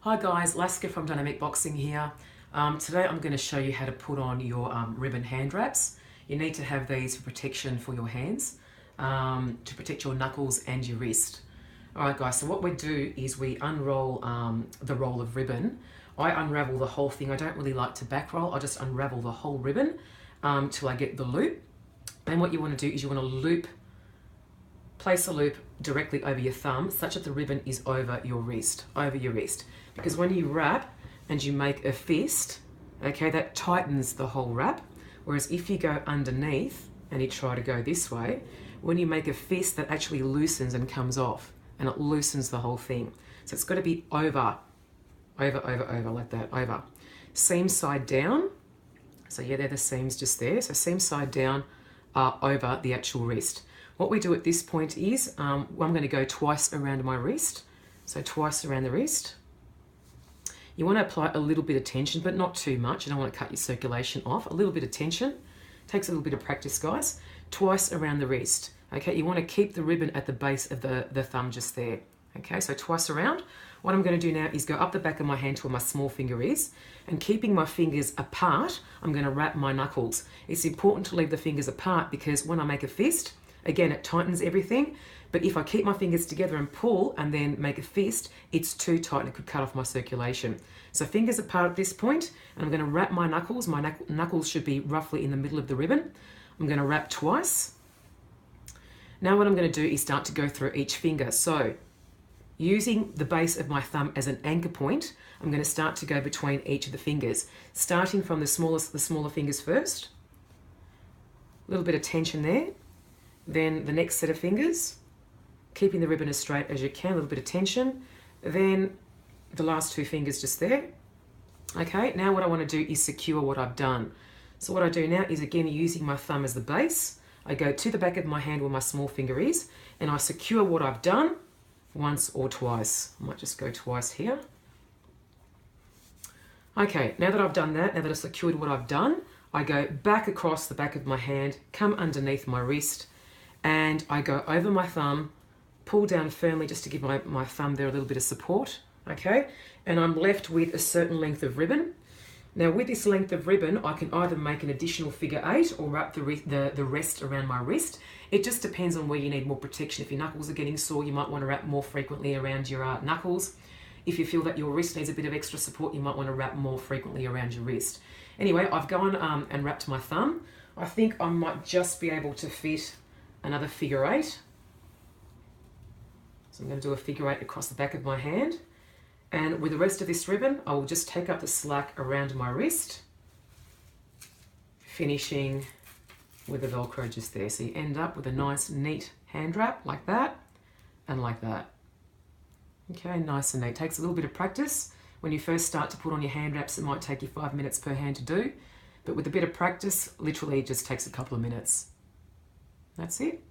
Hi guys, Laska from Dynamic Boxing here. Today I'm going to show you how to put on your ribbon hand wraps. You need to have these for protection for your hands, to protect your knuckles and your wrist. Alright guys, so what we do is we unroll the roll of ribbon. I unravel the whole thing. I don't really like to back roll, I just unravel the whole ribbon till I get the loop. And what you want to do is you want to place a loop directly over your thumb such that the ribbon is over your wrist. Because when you wrap and you make a fist, okay, that tightens the whole wrap. Whereas if you go underneath and you try to go this way, when you make a fist, that actually loosens and comes off, and it loosens the whole thing. So it's got to be over, like that, over. Seam side down. So yeah, they're the seams just there. So seam side down over the actual wrist. What we do at this point is, I'm going to go twice around my wrist. So twice around the wrist. You want to apply a little bit of tension, but not too much. You don't want to cut your circulation off. A little bit of tension. Takes a little bit of practice, guys. Twice around the wrist. Okay, you want to keep the ribbon at the base of the thumb just there. Okay, so twice around. What I'm going to do now is go up the back of my hand to where my small finger is, and keeping my fingers apart, I'm going to wrap my knuckles. It's important to leave the fingers apart because when I make a fist, again, it tightens everything, but if I keep my fingers together and pull and then make a fist, it's too tight and it could cut off my circulation. So fingers apart at this point, and I'm going to wrap my knuckles. My knuckles should be roughly in the middle of the ribbon. I'm going to wrap twice. Now what I'm going to do is start to go through each finger. So using the base of my thumb as an anchor point, I'm going to start to go between each of the fingers, starting from the smaller fingers first. A little bit of tension there. Then the next set of fingers, keeping the ribbon as straight as you can, a little bit of tension. Then the last two fingers just there. Okay, now what I want to do is secure what I've done. So what I do now is, again, using my thumb as the base, I go to the back of my hand where my small finger is, and I secure what I've done once or twice. I might just go twice here. Okay, now that I've done that, now that I've secured what I've done, I go back across the back of my hand, come underneath my wrist, and I go over my thumb, pull down firmly just to give my thumb there a little bit of support, okay? And I'm left with a certain length of ribbon. Now with this length of ribbon, I can either make an additional figure 8 or wrap the rest around my wrist. It just depends on where you need more protection. If your knuckles are getting sore, you might want to wrap more frequently around your knuckles. If you feel that your wrist needs a bit of extra support, you might want to wrap more frequently around your wrist. Anyway, I've gone and wrapped my thumb. I think I might just be able to fit another figure 8. So I'm going to do a figure 8 across the back of my hand. And with the rest of this ribbon, I will just take up the slack around my wrist, finishing with the Velcro just there. So you end up with a nice, neat hand wrap like that and like that. Okay, nice and neat. Takes a little bit of practice. When you first start to put on your hand wraps, it might take you 5 minutes per hand to do. But with a bit of practice, literally it just takes a couple of minutes. That's it.